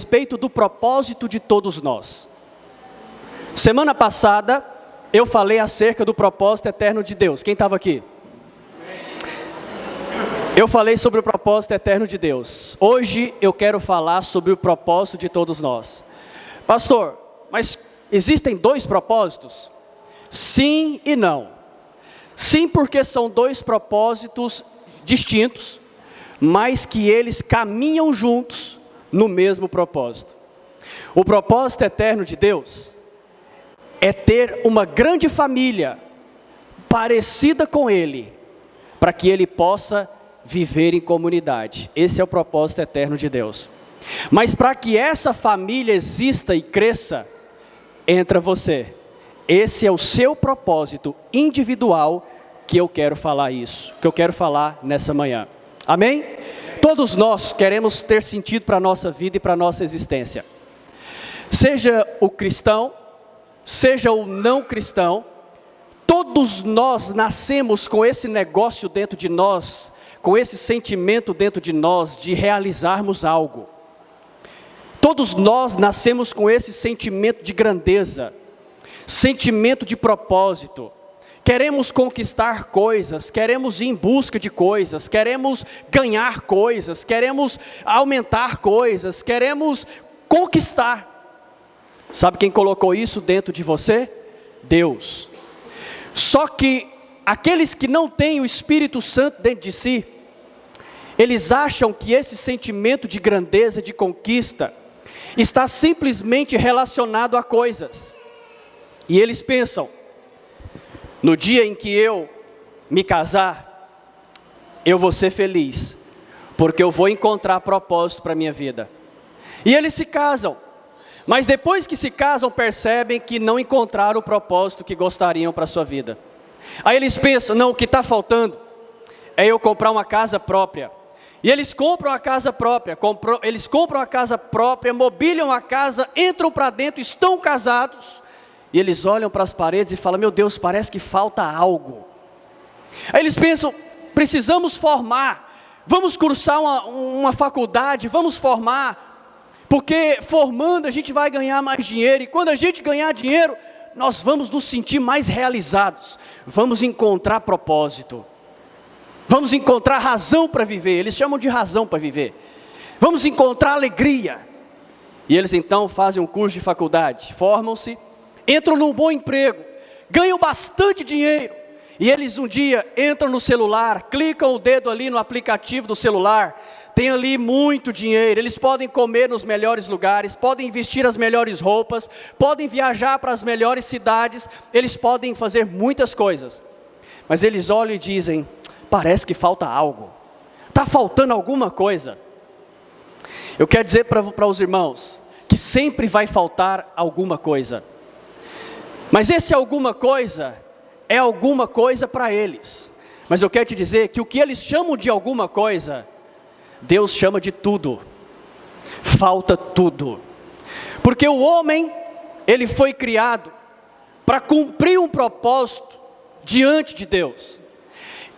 respeito do propósito de todos nós. Semana passada, eu falei acerca do propósito eterno de Deus. Quem estava aqui? Eu falei sobre o propósito eterno de Deus. Hoje eu quero falar sobre o propósito de todos nós. Pastor, mas existem dois propósitos? Sim e não. Sim, porque são dois propósitos distintos, mas que eles caminham juntos no mesmo propósito. O propósito eterno de Deus é ter uma grande família parecida com Ele, para que Ele possa viver em comunidade. Esse é o propósito eterno de Deus. Mas para que essa família exista e cresça, entra você. Esse é o seu propósito individual que eu quero falar isso, que eu quero falar nessa manhã. Amém? Todos nós queremos ter sentido para a nossa vida e para a nossa existência. Seja o cristão, seja o não cristão, todos nós nascemos com esse negócio dentro de nós, com esse sentimento dentro de nós de realizarmos algo. Todos nós nascemos com esse sentimento de grandeza, sentimento de propósito. Queremos conquistar coisas, queremos ir em busca de coisas, queremos ganhar coisas, queremos aumentar coisas, queremos conquistar. Sabe quem colocou isso dentro de você? Deus. Só que aqueles que não têm o Espírito Santo dentro de si, eles acham que esse sentimento de grandeza, de conquista, está simplesmente relacionado a coisas. E eles pensam, no dia em que eu me casar, eu vou ser feliz, porque eu vou encontrar propósito para a minha vida. E eles se casam, mas depois que se casam, percebem que não encontraram o propósito que gostariam para a sua vida. Aí eles pensam, não, o que está faltando é eu comprar uma casa própria. E eles compram a casa própria, mobiliam a casa, entram para dentro, estão casados, e eles olham para as paredes e falam, meu Deus, parece que falta algo. Aí eles pensam, precisamos formar, vamos cursar uma faculdade, vamos formar, porque formando a gente vai ganhar mais dinheiro, e quando a gente ganhar dinheiro, nós vamos nos sentir mais realizados, vamos encontrar propósito, vamos encontrar razão para viver, eles chamam de razão para viver, vamos encontrar alegria. E eles então fazem um curso de faculdade, formam-se, entram num bom emprego, ganham bastante dinheiro, e eles um dia entram no celular, clicam o dedo ali no aplicativo do celular, tem ali muito dinheiro, eles podem comer nos melhores lugares, podem vestir as melhores roupas, podem viajar para as melhores cidades, eles podem fazer muitas coisas, mas eles olham e dizem, parece que falta algo, está faltando alguma coisa. Eu quero dizer para os irmãos, que sempre vai faltar alguma coisa, mas esse alguma coisa, é alguma coisa para eles, mas eu quero te dizer que o que eles chamam de alguma coisa, Deus chama de tudo, falta tudo, porque o homem, ele foi criado para cumprir um propósito diante de Deus,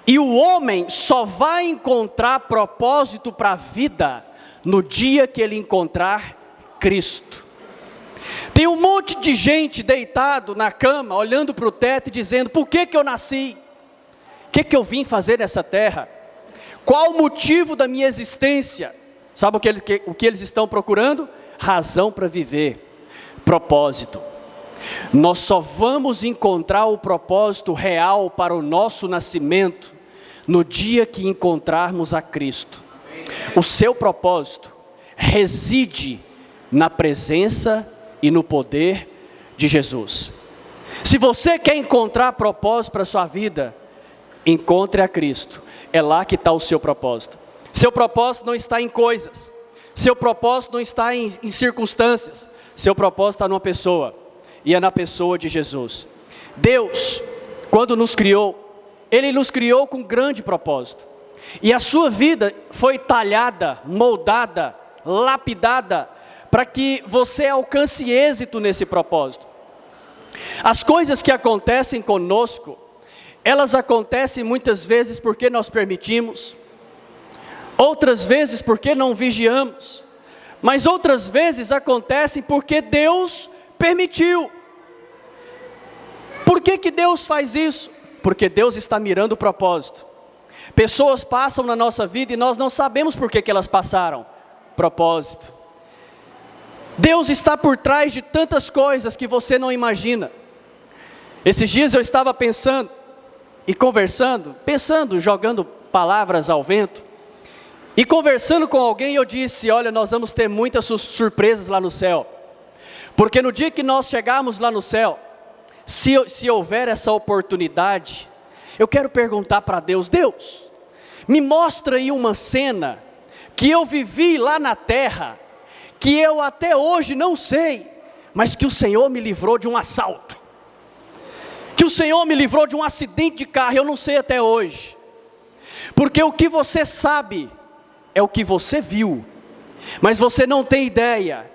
e o homem só vai encontrar propósito para a vida, no dia que ele encontrar Cristo. Tem um monte de gente deitado na cama, olhando para o teto e dizendo, por que eu nasci? O que eu vim fazer nessa terra? Qual o motivo da minha existência? Sabe o que eles estão procurando? Razão para viver, propósito. Nós só vamos encontrar o propósito real para o nosso nascimento, no dia que encontrarmos a Cristo. O seu propósito reside na presença e no poder de Jesus. Se você quer encontrar propósito para a sua vida, encontre a Cristo, é lá que está o seu propósito. Seu propósito não está em coisas, seu propósito não está em circunstâncias, seu propósito está numa pessoa, e é na pessoa de Jesus. Deus, quando nos criou, Ele nos criou com um grande propósito, e a sua vida foi talhada, moldada, lapidada, para que você alcance êxito nesse propósito. As coisas que acontecem conosco, elas acontecem muitas vezes porque nós permitimos, outras vezes porque não vigiamos, mas outras vezes acontecem porque Deus permitiu. Por que Deus faz isso? Porque Deus está mirando o propósito. Pessoas passam na nossa vida e nós não sabemos por que elas passaram. Propósito. Deus está por trás de tantas coisas que você não imagina. Esses dias eu estava pensando e conversando, jogando palavras ao vento, e conversando com alguém eu disse, olha, nós vamos ter muitas surpresas lá no céu, porque no dia que nós chegarmos lá no céu, se houver essa oportunidade, eu quero perguntar para Deus, Deus, me mostra aí uma cena que eu vivi lá na terra, que eu até hoje não sei, mas que o Senhor me livrou de um assalto, que o Senhor me livrou de um acidente de carro, eu não sei até hoje, porque o que você sabe, é o que você viu, mas você não tem ideia,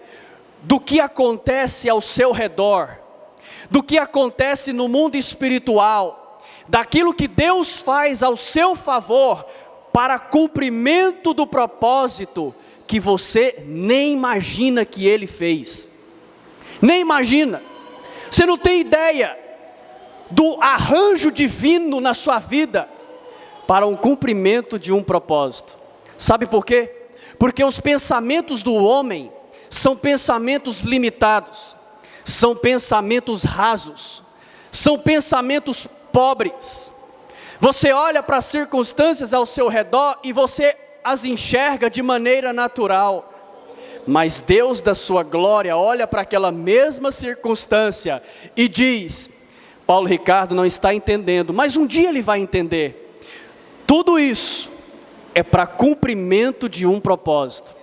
do que acontece ao seu redor, do que acontece no mundo espiritual, daquilo que Deus faz ao seu favor, para cumprimento do propósito, que você nem imagina que Ele fez, nem imagina, você não tem ideia, do arranjo divino na sua vida, para um cumprimento de um propósito. Sabe por quê? Porque os pensamentos do homem, são pensamentos limitados, são pensamentos rasos, são pensamentos pobres. Você olha para as circunstâncias ao seu redor, e você as enxerga de maneira natural, mas Deus da sua glória, olha para aquela mesma circunstância, e diz, Paulo Ricardo não está entendendo, mas um dia ele vai entender, tudo isso, é para cumprimento de um propósito.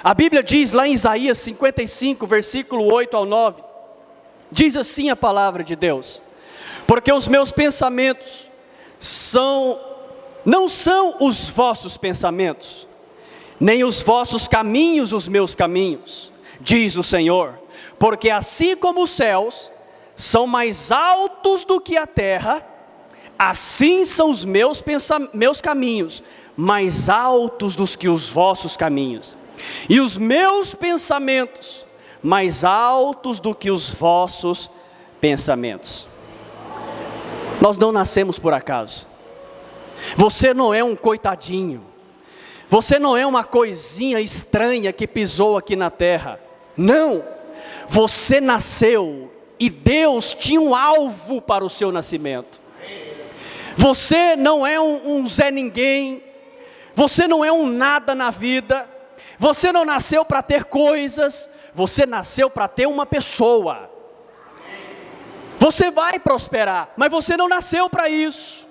A Bíblia diz lá em Isaías 55, versículo 8 ao 9, diz assim a palavra de Deus, porque os meus pensamentos não são os vossos pensamentos, nem os vossos caminhos os meus caminhos, diz o Senhor, porque assim como os céus são mais altos do que a terra, assim são os meus caminhos, mais altos do que os vossos caminhos, e os meus pensamentos, mais altos do que os vossos pensamentos. Nós não nascemos por acaso, você não é um coitadinho, você não é uma coisinha estranha que pisou aqui na terra, não, você nasceu, e Deus tinha um alvo para o seu nascimento. Você não é um Zé Ninguém, você não é um nada na vida, você não nasceu para ter coisas, você nasceu para ter uma pessoa. Você vai prosperar, mas você não nasceu para isso.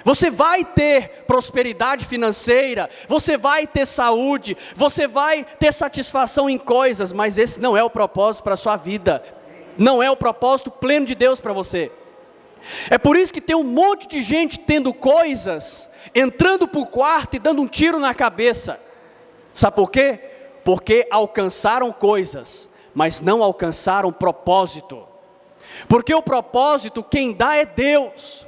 Você vai ter prosperidade financeira, você vai ter saúde, você vai ter satisfação em coisas, mas esse não é o propósito para a sua vida, não é o propósito pleno de Deus para você. É por isso que tem um monte de gente tendo coisas, entrando para o quarto e dando um tiro na cabeça. Sabe por quê? Porque alcançaram coisas, mas não alcançaram propósito. Porque o propósito quem dá é Deus.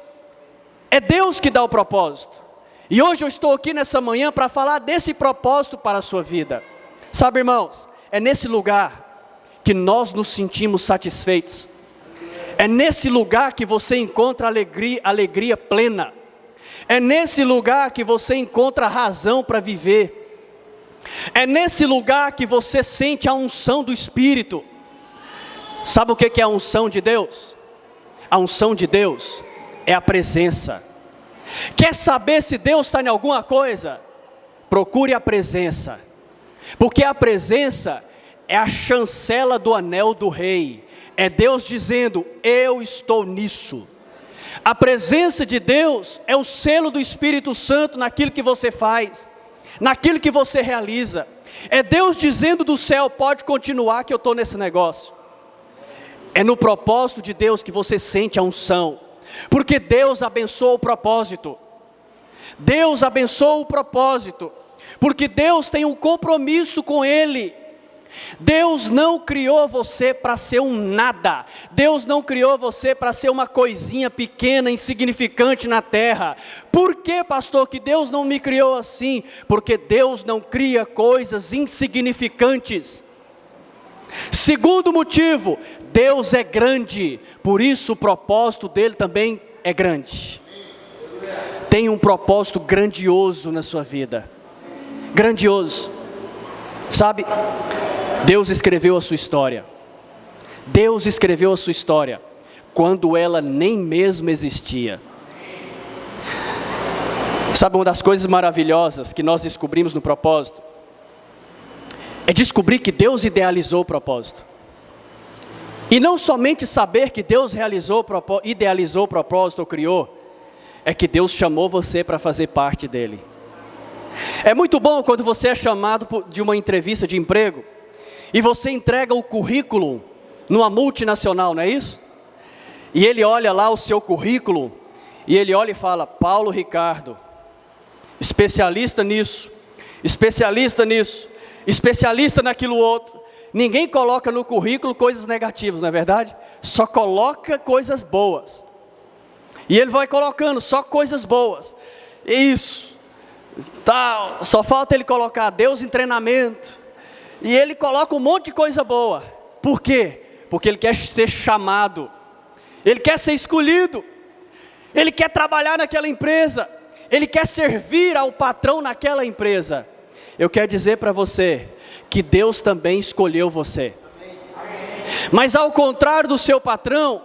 É Deus que dá o propósito. E hoje eu estou aqui nessa manhã para falar desse propósito para a sua vida. Sabe, irmãos, é nesse lugar que nós nos sentimos satisfeitos. É nesse lugar que você encontra alegria plena. É nesse lugar que você encontra razão para viver. É nesse lugar que você sente a unção do Espírito. Sabe o que é a unção de Deus? A unção de Deus é a presença. Quer saber se Deus está em alguma coisa? Procure a presença. Porque a presença é a chancela do anel do rei. É Deus dizendo, eu estou nisso. A presença de Deus é o selo do Espírito Santo naquilo que você faz, naquilo que você realiza. É Deus dizendo do céu, pode continuar que eu estou nesse negócio. É no propósito de Deus que você sente a unção, porque Deus abençoa o propósito. Deus abençoa o propósito, porque Deus tem um compromisso com Ele. Deus não criou você para ser um nada. Deus não criou você para ser uma coisinha pequena, insignificante na terra. Por que, pastor, que Deus não me criou assim? Porque Deus não cria coisas insignificantes. Segundo motivo, Deus é grande, por isso o propósito dele também é grande. Tem um propósito grandioso na sua vida. Grandioso. Sabe? Deus escreveu a sua história. Deus escreveu a sua história quando ela nem mesmo existia. Sabe, uma das coisas maravilhosas que nós descobrimos no propósito é descobrir que Deus idealizou o propósito. E não somente saber que Deus idealizou o propósito ou criou, é que Deus chamou você para fazer parte dele. É muito bom quando você é chamado de uma entrevista de emprego e você entrega o currículo numa multinacional, não é isso? E ele olha lá o seu currículo e ele olha e fala: Paulo Ricardo, especialista nisso, especialista nisso, especialista naquilo outro. Ninguém coloca no currículo coisas negativas, não é verdade? Só coloca coisas boas. E ele vai colocando só coisas boas. Isso, tal. Só falta ele colocar Deus em treinamento. E ele coloca um monte de coisa boa. Por quê? Porque ele quer ser chamado. Ele quer ser escolhido. Ele quer trabalhar naquela empresa. Ele quer servir ao patrão naquela empresa. Eu quero dizer para você que Deus também escolheu você. Mas ao contrário do seu patrão,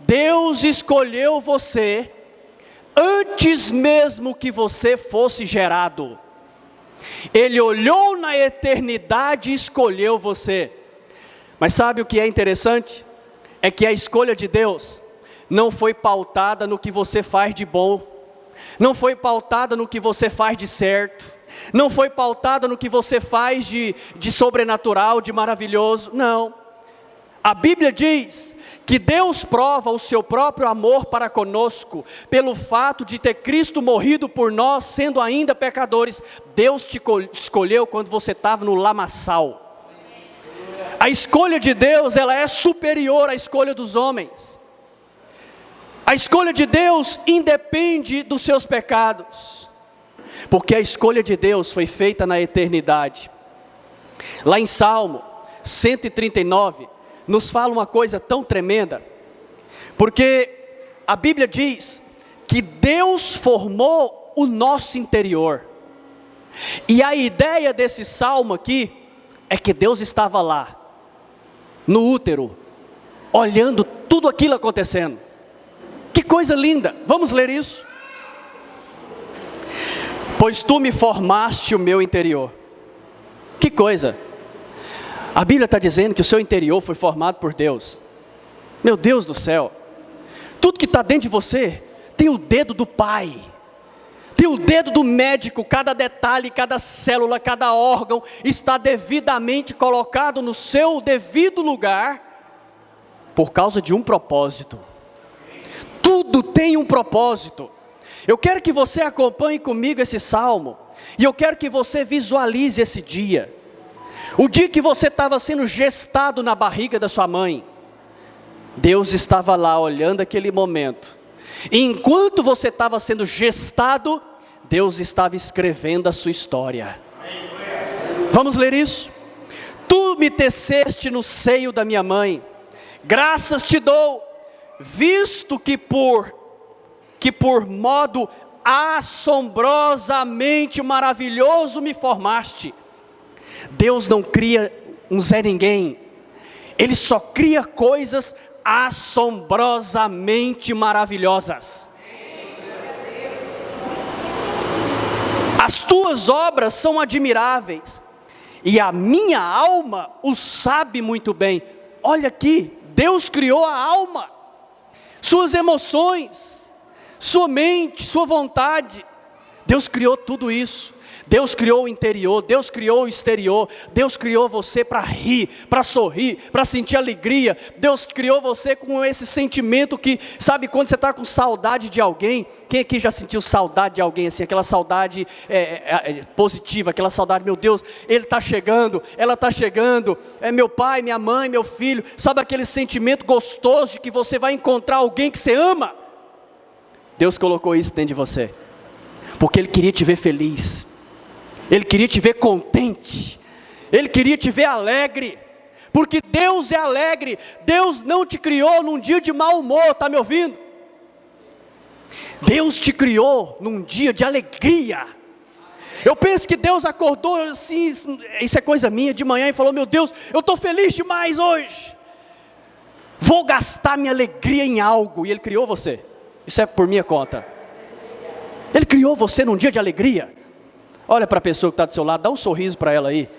Deus escolheu você antes mesmo que você fosse gerado. Ele olhou na eternidade e escolheu você. Mas sabe o que é interessante? É que a escolha de Deus não foi pautada no que você faz de bom, não foi pautada no que você faz de certo, não foi pautada no que você faz de sobrenatural, de maravilhoso, não. A Bíblia diz que Deus prova o seu próprio amor para conosco, pelo fato de ter Cristo morrido por nós, sendo ainda pecadores. Deus te escolheu quando você estava no lamaçal. A escolha de Deus, ela é superior à escolha dos homens. A escolha de Deus independe dos seus pecados, porque a escolha de Deus foi feita na eternidade. Lá em Salmo 139, nos fala uma coisa tão tremenda, porque a Bíblia diz que Deus formou o nosso interior, e a ideia desse salmo aqui, é que Deus estava lá, no útero, olhando tudo aquilo acontecendo. Que coisa linda, vamos ler isso? Pois tu me formaste o meu interior. Que coisa! A Bíblia está dizendo que o seu interior foi formado por Deus. Meu Deus do céu, tudo que está dentro de você, tem o dedo do Pai, tem o dedo do médico, cada detalhe, cada célula, cada órgão, está devidamente colocado no seu devido lugar, por causa de um propósito. Tudo tem um propósito. Eu quero que você acompanhe comigo esse salmo, e eu quero que você visualize esse dia. O dia que você estava sendo gestado na barriga da sua mãe, Deus estava lá olhando aquele momento, e enquanto você estava sendo gestado, Deus estava escrevendo a sua história. Vamos ler isso? Tu me teceste no seio da minha mãe, graças te dou, visto que por modo assombrosamente maravilhoso me formaste. Deus não cria um Zé Ninguém, Ele só cria coisas assombrosamente maravilhosas. As tuas obras são admiráveis, e a minha alma o sabe muito bem. Olha aqui, Deus criou a alma, suas emoções, sua mente, sua vontade. Deus criou tudo isso. Deus criou o interior, Deus criou o exterior, Deus criou você para rir, para sorrir, para sentir alegria. Deus criou você com esse sentimento que, sabe, quando você está com saudade de alguém, quem aqui já sentiu saudade de alguém assim, aquela saudade positiva, aquela saudade, meu Deus, ele está chegando, ela está chegando, é meu pai, minha mãe, meu filho, sabe aquele sentimento gostoso de que você vai encontrar alguém que você ama? Deus colocou isso dentro de você, porque Ele queria te ver feliz. Ele queria te ver contente, Ele queria te ver alegre, porque Deus é alegre. Deus não te criou num dia de mau humor, está me ouvindo? Deus te criou num dia de alegria. Eu penso que Deus acordou assim, isso é coisa minha, de manhã e falou, meu Deus, eu estou feliz demais hoje, vou gastar minha alegria em algo. E Ele criou você, isso é por minha conta. Ele criou você num dia de alegria. Olha para a pessoa que está do seu lado, dá um sorriso para ela aí.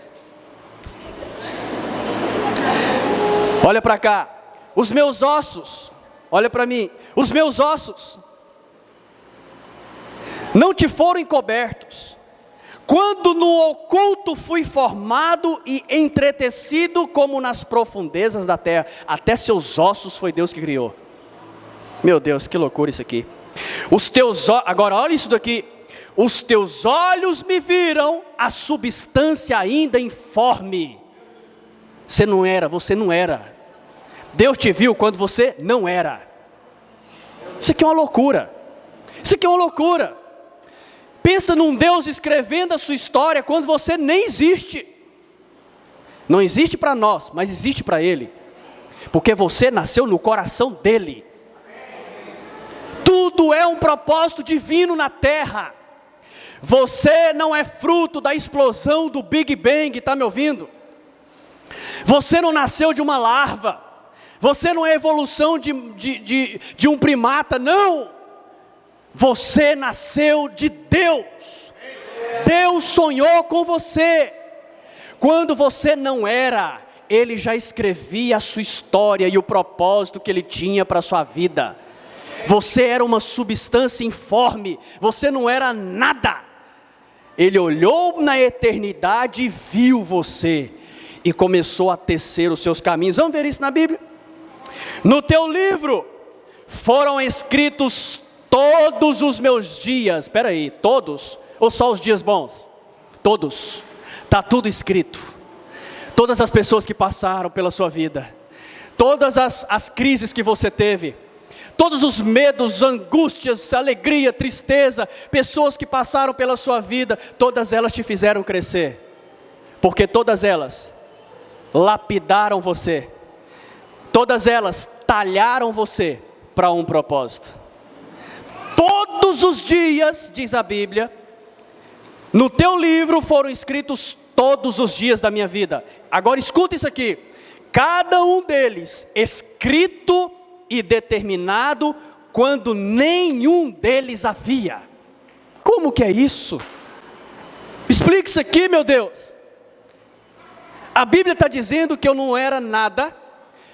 Olha para cá. Os meus ossos, olha para mim. Os meus ossos não te foram encobertos, quando no oculto fui formado e entretecido como nas profundezas da terra. Até seus ossos foi Deus que criou. Meu Deus, que loucura isso aqui. Agora olha isso daqui. Os teus olhos me viram a substância ainda informe. Você não era. Deus te viu quando você não era. Isso aqui é uma loucura. Pensa num Deus escrevendo a sua história quando você nem existe. Não existe para nós, mas existe para Ele. Porque você nasceu no coração dEle. Tudo é um propósito divino na terra. Você não é fruto da explosão do Big Bang, está me ouvindo? Você não nasceu de uma larva, você não é evolução de um primata, não. Você nasceu de Deus. Deus sonhou com você. Quando você não era, Ele já escrevia a sua história e o propósito que Ele tinha para a sua vida. Você era uma substância informe, você não era nada. Ele olhou na eternidade e viu você, e começou a tecer os seus caminhos. Vamos ver isso na Bíblia? No teu livro foram escritos todos os meus dias. Espera aí, todos? Ou só os dias bons? Todos. Está tudo escrito. Todas as pessoas que passaram pela sua vida, todas as crises que você teve, todos os medos, angústias, alegria, tristeza, pessoas que passaram pela sua vida, todas elas te fizeram crescer, porque todas elas lapidaram você, todas elas talharam você para um propósito. Todos os dias, diz a Bíblia, no teu livro foram escritos todos os dias da minha vida. Agora escuta isso aqui, cada um deles escrito e determinado quando nenhum deles havia. Como que é isso? Explique isso aqui, meu Deus. A Bíblia está dizendo que eu não era nada,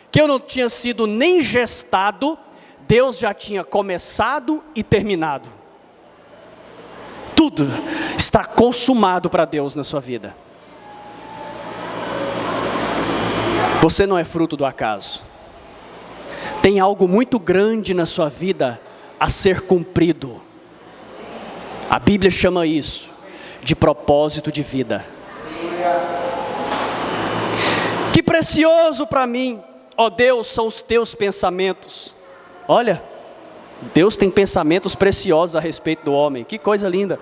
que eu não tinha sido nem gestado. Deus já tinha começado e terminado. Tudo está consumado para Deus na sua vida. Você não é fruto do acaso. Tem algo muito grande na sua vida a ser cumprido. A Bíblia chama isso de propósito de vida. Que precioso para mim, ó Deus, são os teus pensamentos. Olha, Deus tem pensamentos preciosos a respeito do homem, que coisa linda.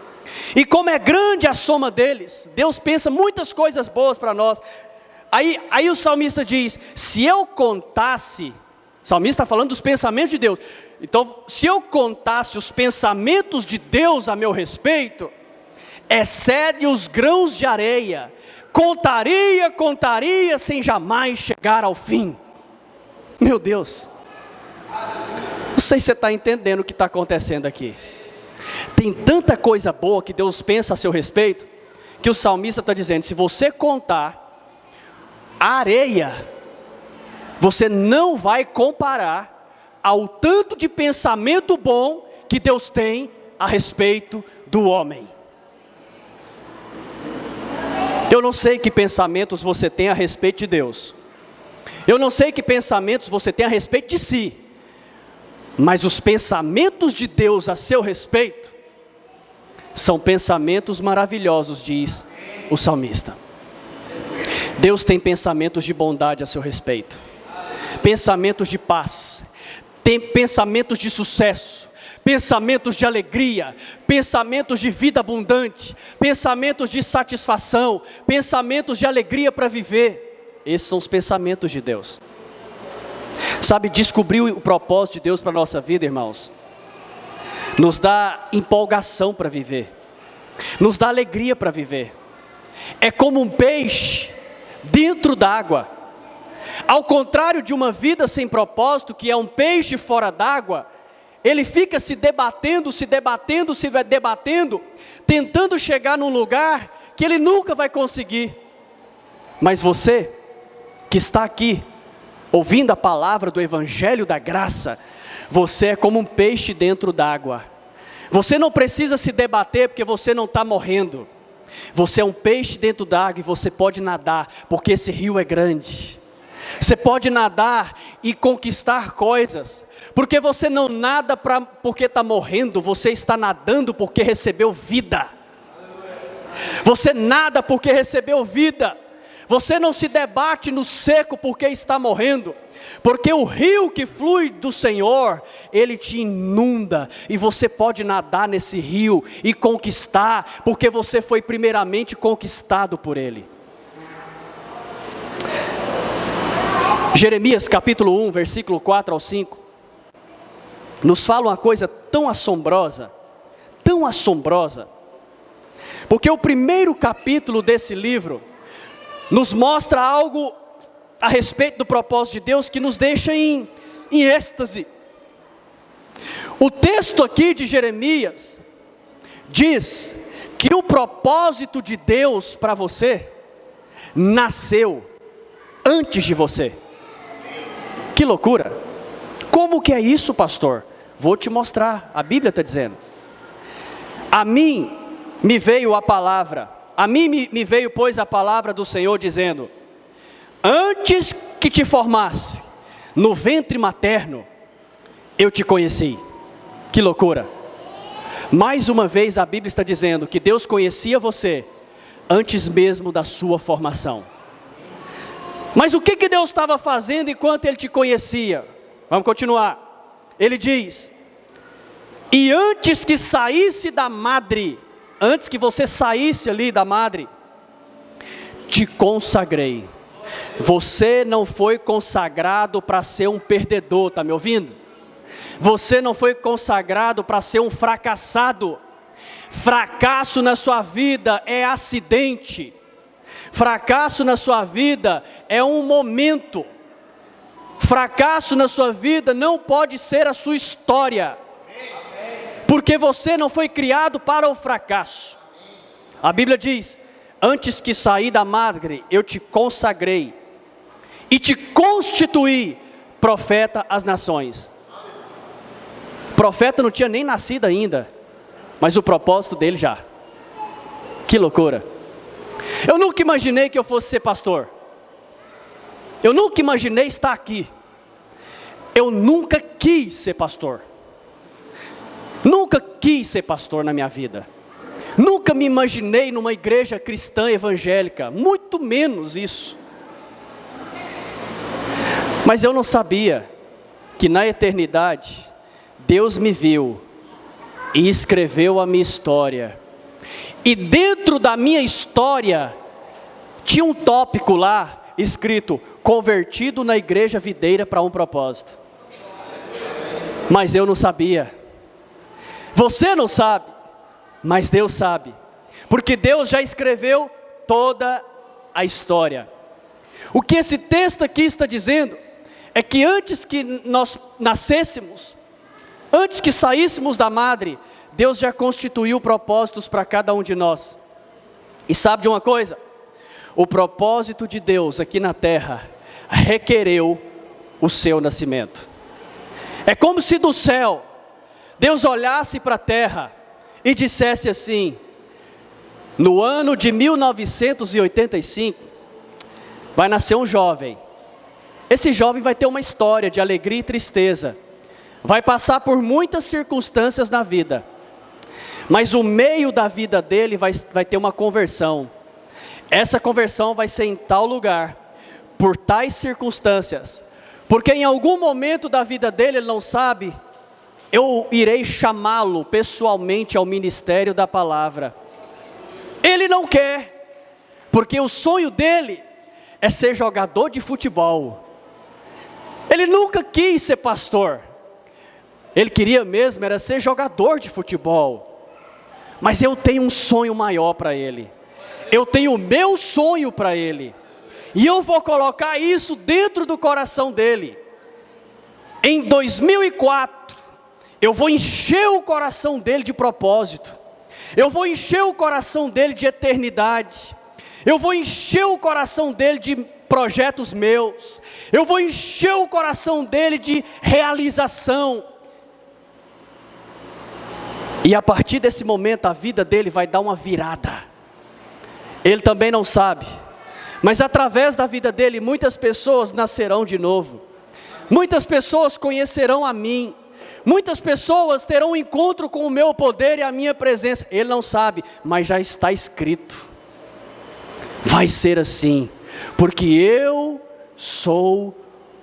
E como é grande a soma deles. Deus pensa muitas coisas boas para nós. Aí o salmista diz, se eu contasse, o salmista está falando dos pensamentos de Deus. Então, se eu contasse os pensamentos de Deus a meu respeito, excede os grãos de areia, contaria sem jamais chegar ao fim. Meu Deus, não sei se você está entendendo o que está acontecendo aqui. Tem tanta coisa boa que Deus pensa a seu respeito, que o salmista está dizendo, se você contar a areia, você não vai comparar ao tanto de pensamento bom que Deus tem a respeito do homem. Eu não sei que pensamentos você tem a respeito de Deus. Eu não sei que pensamentos você tem a respeito de si. Mas os pensamentos de Deus a seu respeito são pensamentos maravilhosos, diz o salmista. Deus tem pensamentos de bondade a seu respeito, pensamentos de paz, tem pensamentos de sucesso, pensamentos de alegria, pensamentos de vida abundante, pensamentos de satisfação, pensamentos de alegria para viver. Esses são os pensamentos de Deus. Sabe, descobrir o propósito de Deus para a nossa vida, irmãos, nos dá empolgação para viver, nos dá alegria para viver. É como um peixe dentro d'água. Ao contrário de uma vida sem propósito, que é um peixe fora d'água, ele fica se debatendo, tentando chegar num lugar que ele nunca vai conseguir. Mas você, que está aqui, ouvindo a palavra do Evangelho da Graça, você é como um peixe dentro d'água. Você não precisa se debater porque você não está morrendo. Você é um peixe dentro d'água e você pode nadar, porque esse rio é grande. Você pode nadar e conquistar coisas, porque você não nada porque está morrendo, você está nadando porque recebeu vida. Você nada porque recebeu vida. Você não se debate no seco porque está morrendo, porque o rio que flui do Senhor, ele te inunda, e você pode nadar nesse rio e conquistar, porque você foi primeiramente conquistado por ele. Jeremias capítulo 1, versículo 4 ao 5, nos fala uma coisa tão assombrosa, porque o primeiro capítulo desse livro nos mostra algo a respeito do propósito de Deus que nos deixa em êxtase. O texto aqui de Jeremias diz que o propósito de Deus para você nasceu antes de você. Que loucura! Como que é isso, pastor? Vou te mostrar, a Bíblia está dizendo. A mim me veio a palavra, pois, a palavra do Senhor dizendo: antes que te formasse no ventre materno, eu te conheci. Que loucura! Mais uma vez a Bíblia está dizendo que Deus conhecia você antes mesmo da sua formação. Mas o que Deus estava fazendo enquanto Ele te conhecia? Vamos continuar. Ele diz: e antes que saísse da madre, antes que você saísse ali da madre, te consagrei. Você não foi consagrado para ser um perdedor, está me ouvindo? Você não foi consagrado para ser um fracassado. Fracasso na sua vida é acidente. Fracasso na sua vida é um momento. Fracasso na sua vida não pode ser a sua história, porque você não foi criado para o fracasso. A Bíblia diz: antes que sair da madre, eu te consagrei e te constituí profeta às nações. Profeta não tinha nem nascido ainda, mas o propósito dele já. Que loucura! Eu nunca imaginei que eu fosse ser pastor. Eu nunca imaginei estar aqui. Eu nunca quis ser pastor. Nunca quis ser pastor na minha vida. Nunca me imaginei numa igreja cristã evangélica, muito menos isso. Mas eu não sabia que na eternidade Deus me viu e escreveu a minha história. E dentro da minha história tinha um tópico lá escrito: convertido na igreja videira para um propósito. Mas eu não sabia. Você não sabe, mas Deus sabe, porque Deus já escreveu toda a história. O que esse texto aqui está dizendo é que antes que nós nascêssemos, antes que saíssemos da madre, Deus já constituiu propósitos para cada um de nós. E sabe de uma coisa? O propósito de Deus aqui na terra requereu o seu nascimento. É como se do céu Deus olhasse para a terra e dissesse assim: no ano de 1985, vai nascer um jovem. Esse jovem vai ter uma história de alegria e tristeza, vai passar por muitas circunstâncias na vida, mas o meio da vida dele vai ter uma conversão. Essa conversão vai ser em tal lugar, por tais circunstâncias, porque em algum momento da vida dele, ele não sabe, eu irei chamá-lo pessoalmente ao ministério da palavra. Ele não quer, porque o sonho dele é ser jogador de futebol. Ele nunca quis ser pastor, ele queria mesmo era ser jogador de futebol. Mas eu tenho um sonho maior para ele, eu tenho o meu sonho para ele, e eu vou colocar isso dentro do coração dele. Em 2004, eu vou encher o coração dele de propósito, eu vou encher o coração dele de eternidade, eu vou encher o coração dele de projetos meus, eu vou encher o coração dele de realização. E a partir desse momento a vida dele vai dar uma virada. Ele também não sabe, mas através da vida dele muitas pessoas nascerão de novo, muitas pessoas conhecerão a mim, muitas pessoas terão um encontro com o meu poder e a minha presença. Ele não sabe, mas já está escrito, vai ser assim, porque eu sou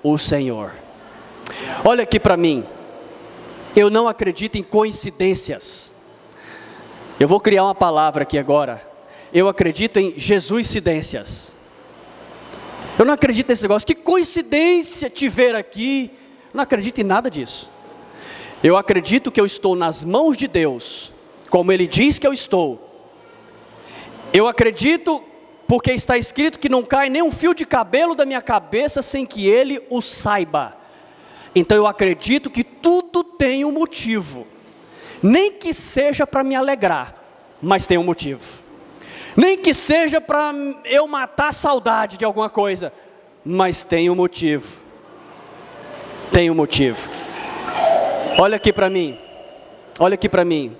o Senhor. Olha aqui para mim, eu não acredito em coincidências. Eu vou criar uma palavra aqui agora, eu acredito em Jesuscidências. Eu não acredito nesse negócio, que coincidência te ver aqui, não acredito em nada disso. Eu acredito que eu estou nas mãos de Deus, como Ele diz que eu estou. Eu acredito porque está escrito que não cai nem um fio de cabelo da minha cabeça sem que Ele o saiba. Então eu acredito que tudo tem um motivo, nem que seja para me alegrar, mas tem um motivo. Nem que seja para eu matar a saudade de alguma coisa, mas tem um motivo. Tem um motivo. Olha aqui para mim, olha aqui para mim,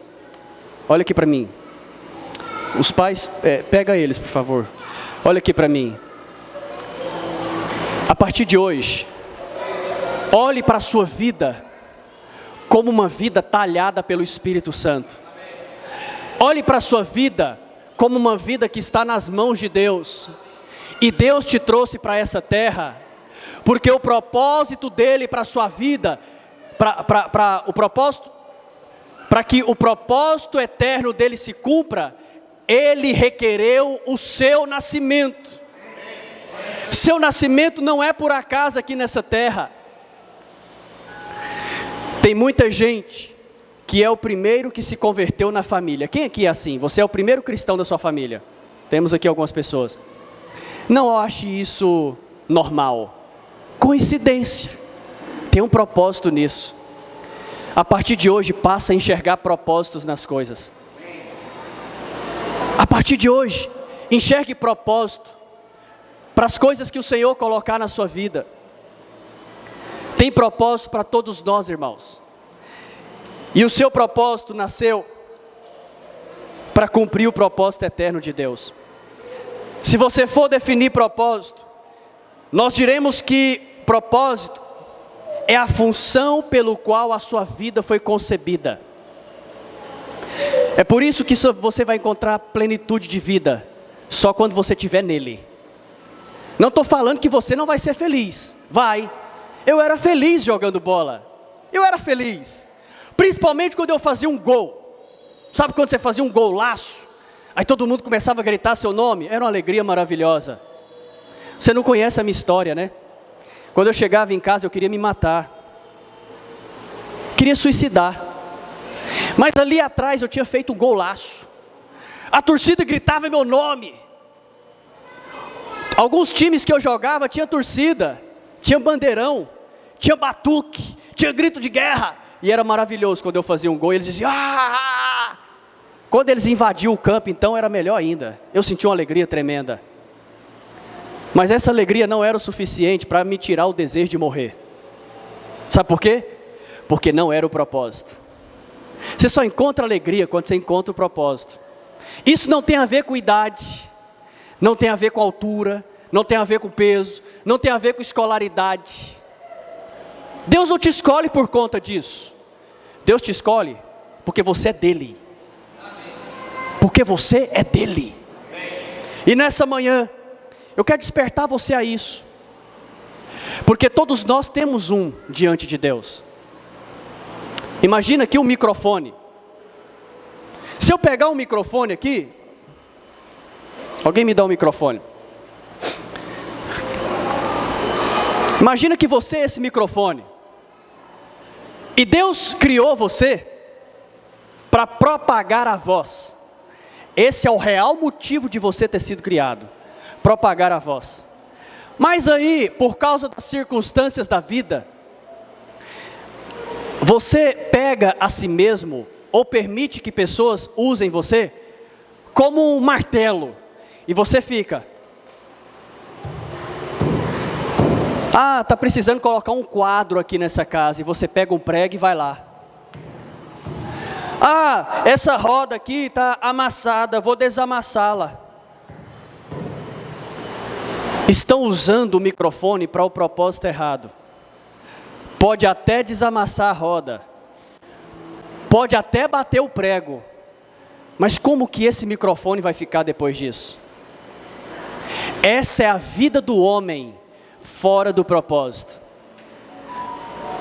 olha aqui para mim. Os pais, pega eles por favor. Olha aqui para mim. A partir de hoje, olhe para a sua vida como uma vida talhada pelo Espírito Santo. Olhe para a sua vida como uma vida que está nas mãos de Deus. E Deus te trouxe para essa terra, porque o propósito dele para a sua vida, para que o propósito eterno dele se cumpra, ele requereu o seu nascimento. Seu nascimento não é por acaso aqui nessa terra. Tem muita gente que é o primeiro que se converteu na família. Quem aqui é assim? Você é o primeiro cristão da sua família. Temos aqui algumas pessoas. Não ache isso normal, coincidência. Tem um propósito nisso. A partir de hoje, passa a enxergar propósitos nas coisas. A partir de hoje, enxergue propósito para as coisas que o Senhor colocar na sua vida. Tem propósito para todos nós, irmãos. E o seu propósito nasceu para cumprir o propósito eterno de Deus. Se você for definir propósito, nós diremos que propósito é a função pelo qual a sua vida foi concebida. É por isso que você vai encontrar plenitude de vida só quando você estiver nele. Não estou falando que você não vai ser feliz. Vai. Eu era feliz jogando bola. Eu era feliz. Principalmente quando eu fazia um gol. Sabe quando você fazia um golaço? Aí todo mundo começava a gritar seu nome. Era uma alegria maravilhosa. Você não conhece a minha história, né? Quando eu chegava em casa eu queria me matar. Queria suicidar. Mas ali atrás eu tinha feito um golaço. A torcida gritava meu nome. Alguns times que eu jogava tinha torcida, tinha bandeirão, tinha batuque, tinha grito de guerra. E era maravilhoso quando eu fazia um gol, eles diziam ah! Quando eles invadiam o campo, então era melhor ainda. Eu sentia uma alegria tremenda. Mas essa alegria não era o suficiente para me tirar o desejo de morrer. Sabe por quê? Porque não era o propósito. Você só encontra alegria quando você encontra o propósito. Isso não tem a ver com idade, não tem a ver com altura, não tem a ver com peso, não tem a ver com escolaridade. Deus não te escolhe por conta disso. Deus te escolhe porque você é dele. Porque você é dele. E nessa manhã, eu quero despertar você a isso. Porque todos nós temos um diante de Deus. Imagina aqui um microfone. Se eu pegar um microfone aqui, alguém me dá um microfone. Imagina que você é esse microfone. E Deus criou você para propagar a voz. Esse é o real motivo de você ter sido criado. Propagar a voz. Mas aí, por causa das circunstâncias da vida, você pega a si mesmo, ou permite que pessoas usem você, como um martelo. E você fica... está precisando colocar um quadro aqui nessa casa. E você pega um prego e vai lá. Essa roda aqui está amassada, vou desamassá-la. Estão usando o microfone para o propósito errado. Pode até desamassar a roda. Pode até bater o prego. Mas como que esse microfone vai ficar depois disso? Essa é a vida do homem fora do propósito.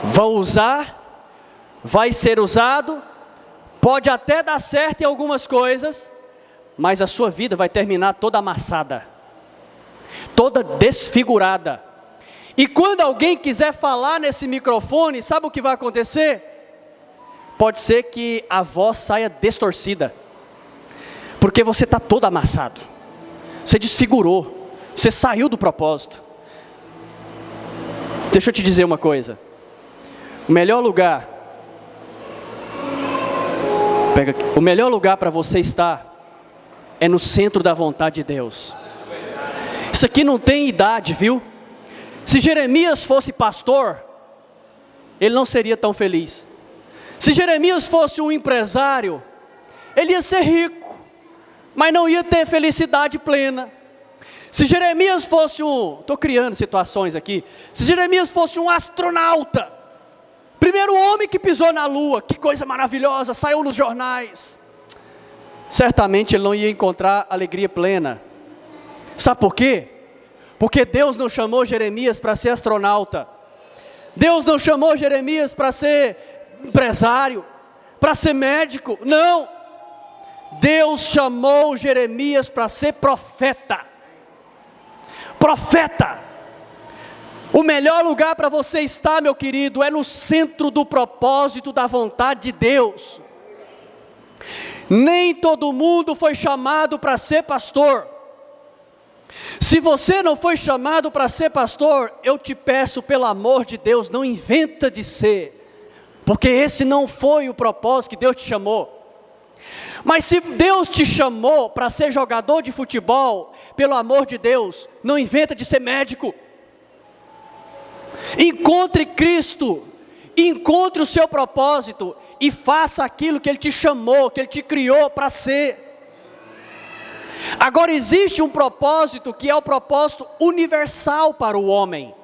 Vão usar, vai ser usado, pode até dar certo em algumas coisas, mas a sua vida vai terminar toda amassada, toda desfigurada. E quando alguém quiser falar nesse microfone, sabe o que vai acontecer? Pode ser que a voz saia distorcida, porque você está todo amassado, você desfigurou, você saiu do propósito. Deixa eu te dizer uma coisa. O melhor lugar para você estar é no centro da vontade de Deus. Isso aqui não tem idade, viu? Se Jeremias fosse pastor, ele não seria tão feliz. Se Jeremias fosse um empresário, ele ia ser rico, mas não ia ter felicidade plena. Se Jeremias fosse estou criando situações aqui, se Jeremias fosse um astronauta, primeiro homem que pisou na lua, que coisa maravilhosa, saiu nos jornais, certamente ele não ia encontrar alegria plena. Sabe por quê? Porque Deus não chamou Jeremias para ser astronauta, Deus não chamou Jeremias para ser empresário, para ser médico, não, Deus chamou Jeremias para ser profeta. Profeta. O melhor lugar para você estar, meu querido, é no centro do propósito da vontade de Deus. Nem todo mundo foi chamado para ser pastor. Se você não foi chamado para ser pastor, eu te peço, pelo amor de Deus, não inventa de ser, porque esse não foi o propósito que Deus te chamou. Mas se Deus te chamou para ser jogador de futebol, pelo amor de Deus, não inventa de ser médico. Encontre Cristo, encontre o seu propósito e faça aquilo que Ele te chamou, que Ele te criou para ser. Agora existe um propósito que é o propósito universal para o homem.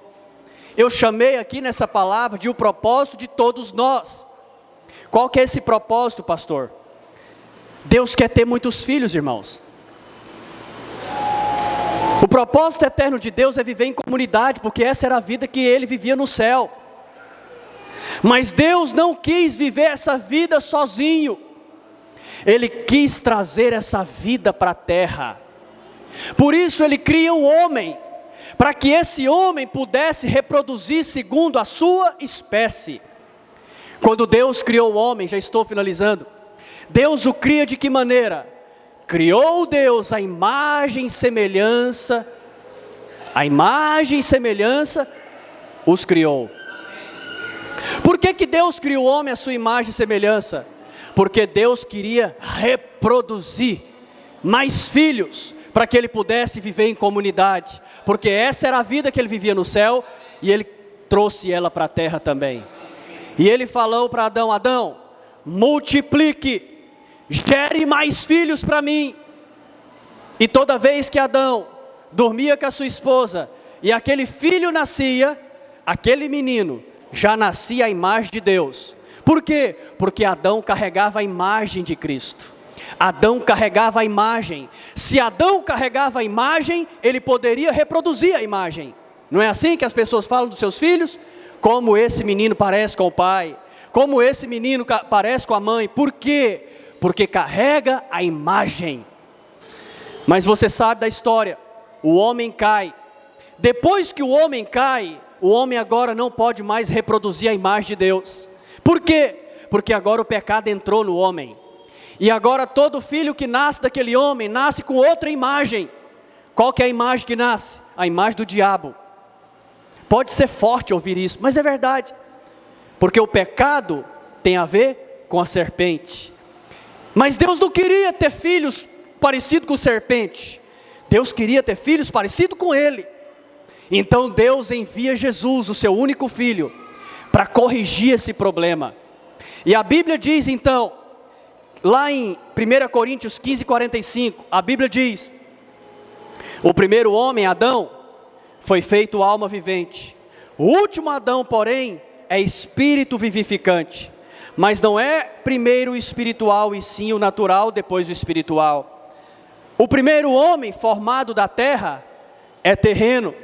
Eu chamei aqui nessa palavra de o propósito de todos nós. Qual que é esse propósito, pastor? Deus quer ter muitos filhos, irmãos. O propósito eterno de Deus é viver em comunidade, porque essa era a vida que Ele vivia no céu. Mas Deus não quis viver essa vida sozinho. Ele quis trazer essa vida para a terra. Por isso Ele cria um homem, para que esse homem pudesse reproduzir segundo a sua espécie. Quando Deus criou o homem, já estou finalizando, Deus o cria de que maneira? Criou Deus a imagem e semelhança, os criou. Por que Deus criou o homem à sua imagem e semelhança? Porque Deus queria reproduzir mais filhos, para que ele pudesse viver em comunidade, porque essa era a vida que ele vivia no céu, e ele trouxe ela para a terra também. E ele falou para Adão: Adão, multiplique, gere mais filhos para mim. E toda vez que Adão dormia com a sua esposa, e aquele filho nascia, aquele menino já nascia a imagem de Deus. Por quê? Porque Adão carregava a imagem de Cristo. Adão carregava a imagem. Se Adão carregava a imagem, ele poderia reproduzir a imagem. Não é assim que as pessoas falam dos seus filhos? Como esse menino parece com o pai, como esse menino parece com a mãe. Por quê? Porque carrega a imagem. Mas você sabe da história, o homem cai. Depois que o homem cai, o homem agora não pode mais reproduzir a imagem de Deus. Por quê? Porque agora o pecado entrou no homem. E agora todo filho que nasce daquele homem, nasce com outra imagem. Qual que é a imagem que nasce? A imagem do diabo. Pode ser forte ouvir isso, mas é verdade. Porque o pecado tem a ver com a serpente. Mas Deus não queria ter filhos parecidos com serpente. Deus queria ter filhos parecidos com ele. Então Deus envia Jesus, o seu único filho, para corrigir esse problema. E a Bíblia diz então, lá em 1 Coríntios 15:45, a Bíblia diz: o primeiro homem, Adão, foi feito alma vivente. O último Adão, porém, é espírito vivificante. Mas não é primeiro o espiritual e sim o natural, depois o espiritual. O primeiro homem formado da terra é terreno.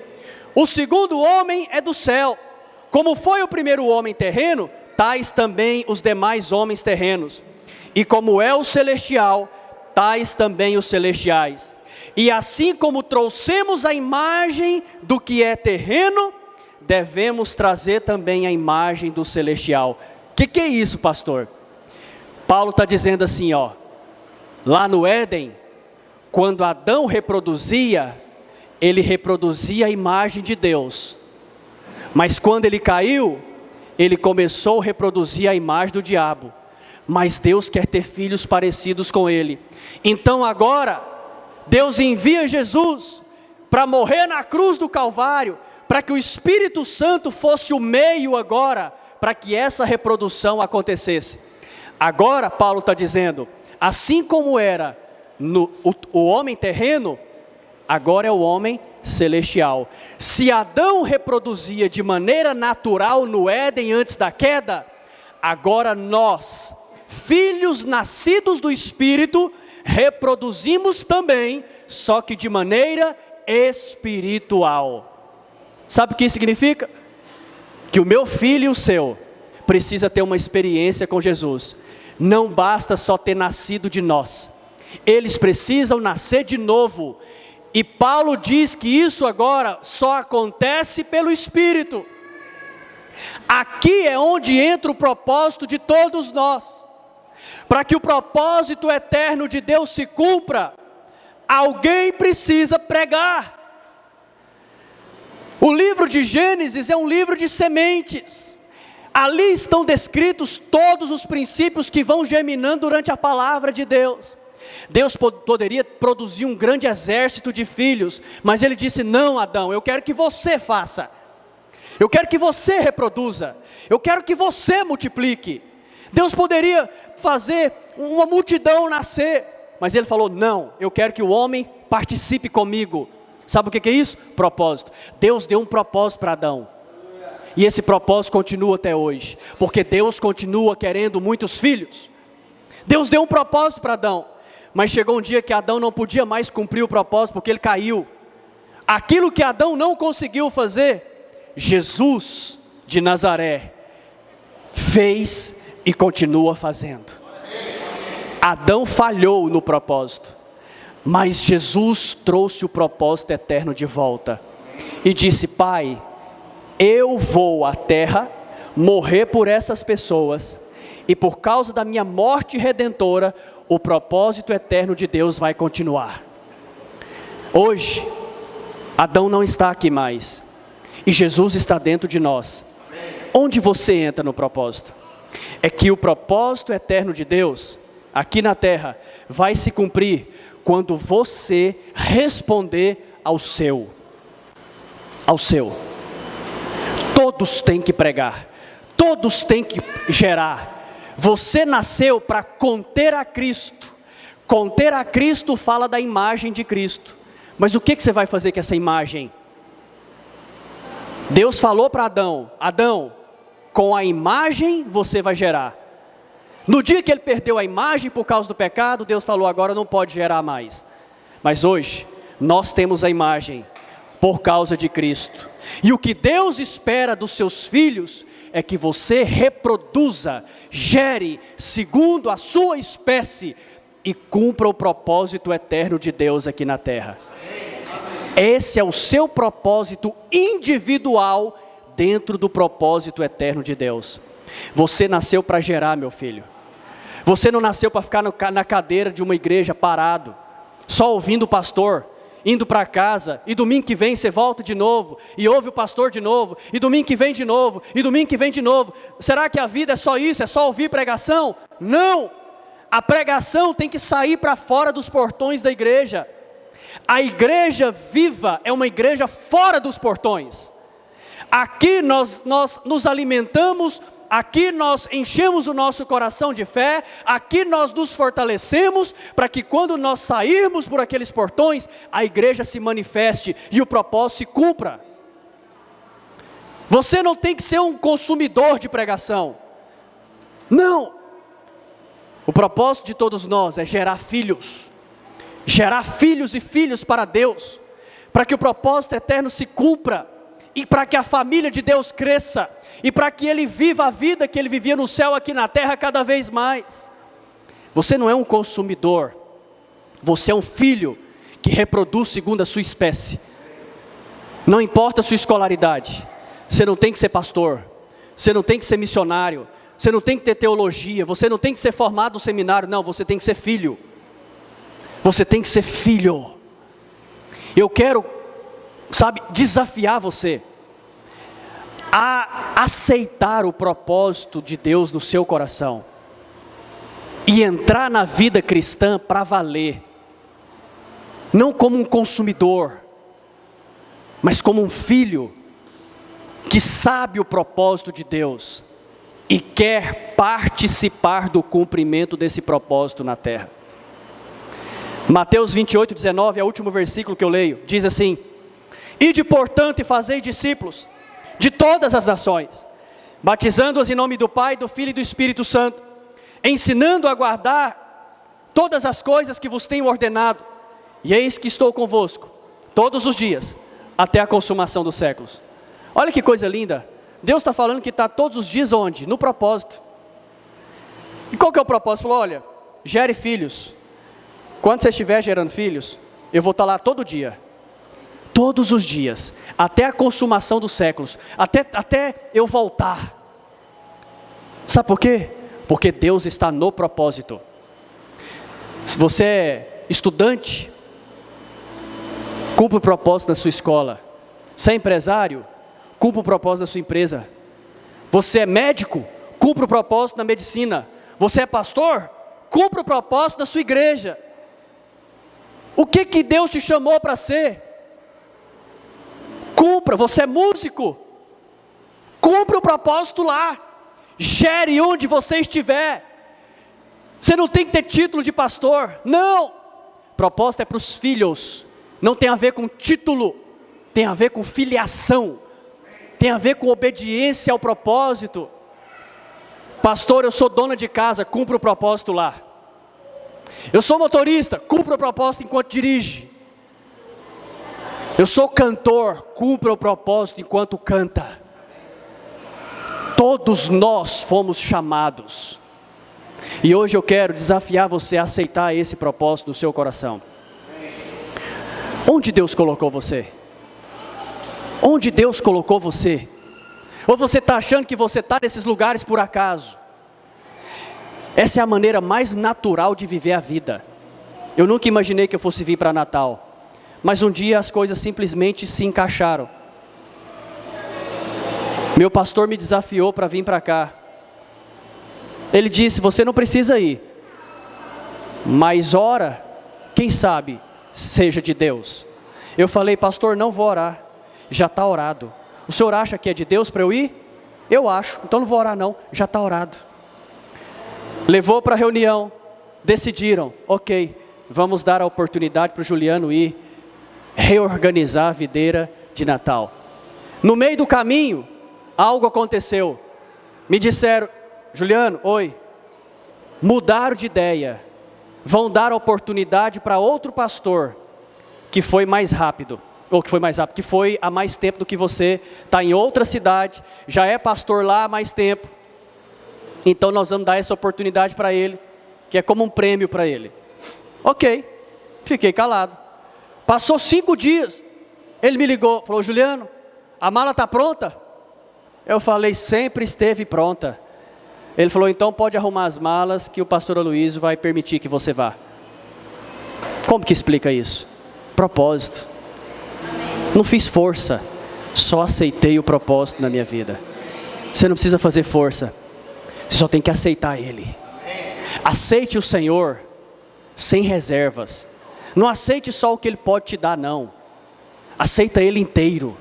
O segundo homem é do céu. Como foi o primeiro homem terreno, tais também os demais homens terrenos. E como é o celestial, tais também os celestiais. E assim como trouxemos a imagem do que é terreno, devemos trazer também a imagem do celestial. O que é isso, pastor? Paulo está dizendo assim, ó, lá no Éden, quando Adão reproduzia, ele reproduzia a imagem de Deus. Mas quando ele caiu, ele começou a reproduzir a imagem do diabo. Mas Deus quer ter filhos parecidos com ele. Então agora, Deus envia Jesus para morrer na cruz do Calvário, para que o Espírito Santo fosse o meio agora, para que essa reprodução acontecesse. Agora Paulo está dizendo, assim como era o homem terreno, agora é o homem celestial. Se Adão reproduzia de maneira natural no Éden antes da queda, agora nós, filhos nascidos do Espírito, reproduzimos também, só que de maneira espiritual. Sabe o que isso significa? Que o meu filho e o seu precisa ter uma experiência com Jesus. Não basta só ter nascido de nós, eles precisam nascer de novo. E Paulo diz que isso agora só acontece pelo Espírito. Aqui é onde entra o propósito de todos nós. Para que o propósito eterno de Deus se cumpra, alguém precisa pregar. O livro de Gênesis é um livro de sementes. Ali estão descritos todos os princípios que vão germinando durante a palavra de Deus. Deus poderia produzir um grande exército de filhos, mas ele disse: não, Adão, eu quero que você faça. Eu quero que você reproduza. Eu quero que você multiplique. Deus poderia fazer uma multidão nascer, mas ele falou: não, eu quero que o homem participe comigo. Sabe o que é isso? Propósito. Deus deu um propósito para Adão. E esse propósito continua até hoje, porque Deus continua querendo muitos filhos. Deus deu um propósito para Adão, mas chegou um dia que Adão não podia mais cumprir o propósito, porque ele caiu. Aquilo que Adão não conseguiu fazer, Jesus de Nazaré fez e continua fazendo. Adão falhou no propósito, mas Jesus trouxe o propósito eterno de volta. E disse: Pai, eu vou à terra, morrer por essas pessoas, e por causa da minha morte redentora, o propósito eterno de Deus vai continuar. Hoje, Adão não está aqui mais, e Jesus está dentro de nós. Onde você entra no propósito? É que o propósito eterno de Deus, aqui na terra, vai se cumprir quando você responder ao seu. Todos têm que pregar, todos têm que gerar. Você nasceu para conter a Cristo. Conter a Cristo fala da imagem de Cristo. Mas o que você vai fazer com essa imagem? Deus falou para Adão: Adão, com a imagem você vai gerar. No dia que ele perdeu a imagem por causa do pecado, Deus falou: agora não pode gerar mais. Mas hoje, nós temos a imagem por causa de Cristo. E o que Deus espera dos seus filhos é que você reproduza, gere segundo a sua espécie e cumpra o propósito eterno de Deus aqui na terra. Esse é o seu propósito individual dentro do propósito eterno de Deus. Você nasceu para gerar, meu filho. Você não nasceu para ficar na cadeira de uma igreja parado, só ouvindo o pastor, indo para casa, e domingo que vem você volta de novo, e ouve o pastor de novo, e domingo que vem de novo, e domingo que vem de novo. Será que a vida é só isso? É só ouvir pregação? Não! A pregação tem que sair para fora dos portões da igreja. A igreja viva é uma igreja fora dos portões. Aqui nós nos alimentamos, aqui nós enchemos o nosso coração de fé, aqui nós nos fortalecemos, para que quando nós sairmos por aqueles portões, a igreja se manifeste e o propósito se cumpra. Você não tem que ser um consumidor de pregação. Não! O propósito de todos nós é gerar filhos e filhos para Deus, para que o propósito eterno se cumpra, e para que a família de Deus cresça, e para que ele viva a vida que ele vivia no céu aqui na terra cada vez mais. Você não é um consumidor, você é um filho que reproduz segundo a sua espécie. Não importa a sua escolaridade, você não tem que ser pastor, você não tem que ser missionário, você não tem que ter teologia, você não tem que ser formado no seminário, não, você tem que ser filho. Você tem que ser filho. Eu quero, desafiar você a aceitar o propósito de Deus no seu coração e entrar na vida cristã para valer, não como um consumidor, mas como um filho que sabe o propósito de Deus e quer participar do cumprimento desse propósito na terra. Mateus 28, 19, é o último versículo que eu leio, diz assim: ide portanto e fazei discípulos de todas as nações, batizando-os em nome do Pai, do Filho e do Espírito Santo, ensinando a guardar todas as coisas que vos tenho ordenado, e eis que estou convosco todos os dias, até a consumação dos séculos. Olha que coisa linda, Deus está falando que está todos os dias onde? No propósito. E qual que é o propósito? Falou: olha, gere filhos. Quando você estiver gerando filhos, eu vou estar lá todo dia, todos os dias, até a consumação dos séculos, até eu voltar. Sabe por quê? Porque Deus está no propósito. Se você é estudante, cumpra o propósito da sua escola. Se é empresário, cumpra o propósito da sua empresa. Você é médico, cumpra o propósito da medicina. Você é pastor, cumpra o propósito da sua igreja. O que Deus te chamou para ser? Cumpra. Você é músico, cumpra o propósito lá. Gere onde você estiver. Você não tem que ter título de pastor, não. Propósito é para os filhos, não tem a ver com título, tem a ver com filiação, tem a ver com obediência ao propósito. Pastor, eu sou dona de casa, cumpra o propósito lá. Eu sou motorista, cumpra o propósito enquanto dirige. Eu sou cantor, cumpra o propósito enquanto canta. Todos nós fomos chamados. E hoje eu quero desafiar você a aceitar esse propósito do seu coração. Onde Deus colocou você? Onde Deus colocou você? Ou você está achando que você está nesses lugares por acaso? Essa é a maneira mais natural de viver a vida. Eu nunca imaginei que eu fosse vir para Natal, mas um dia as coisas simplesmente se encaixaram. Meu pastor me desafiou para vir para cá. Ele disse: você não precisa ir, mas ora, quem sabe seja de Deus. Eu falei: pastor, não vou orar, já está orado. O senhor acha que é de Deus para eu ir? Eu acho, então não vou orar não, já está orado. levou para a reunião, decidiram, ok, vamos dar a oportunidade para o Juliano ir reorganizar a videira de Natal. No meio do caminho, algo aconteceu. Me disseram, Juliano, oi, mudaram de ideia, vão dar a oportunidade para outro pastor, que foi mais rápido, que foi há mais tempo do que você, está em outra cidade, já é pastor lá há mais tempo, então nós vamos dar essa oportunidade para ele, que é como um prêmio para ele. Ok, fiquei calado. Passou 5 dias, ele me ligou, falou, Juliano, a mala está pronta? Eu falei, sempre esteve pronta. Ele falou, então pode arrumar as malas que o pastor Aloysio vai permitir que você vá. Como que explica isso? Propósito. Não fiz força, só aceitei o propósito na minha vida. Você não precisa fazer força, você só tem que aceitar Ele. Aceite o Senhor sem reservas. Não aceite só o que Ele pode te dar, não. Aceita Ele inteiro.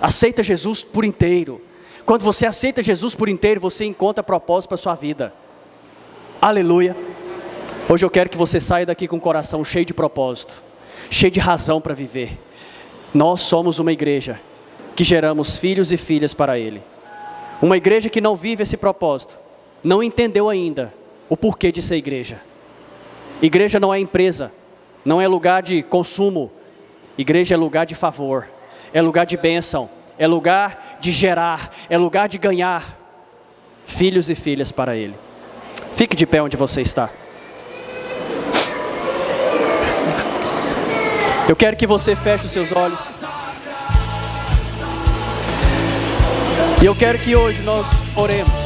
Aceita Jesus por inteiro. Quando você aceita Jesus por inteiro, você encontra propósito para a sua vida. Aleluia. Hoje eu quero que você saia daqui com o coração cheio de propósito, cheio de razão para viver. Nós somos uma igreja que geramos filhos e filhas para Ele. Uma igreja que não vive esse propósito, não entendeu ainda o porquê de ser igreja. Igreja não é empresa, não é lugar de consumo. Igreja é lugar de favor, é lugar de bênção, é lugar de gerar, é lugar de ganhar filhos e filhas para Ele. Fique de pé onde você está. Eu quero que você feche os seus olhos. E eu quero que hoje nós oremos.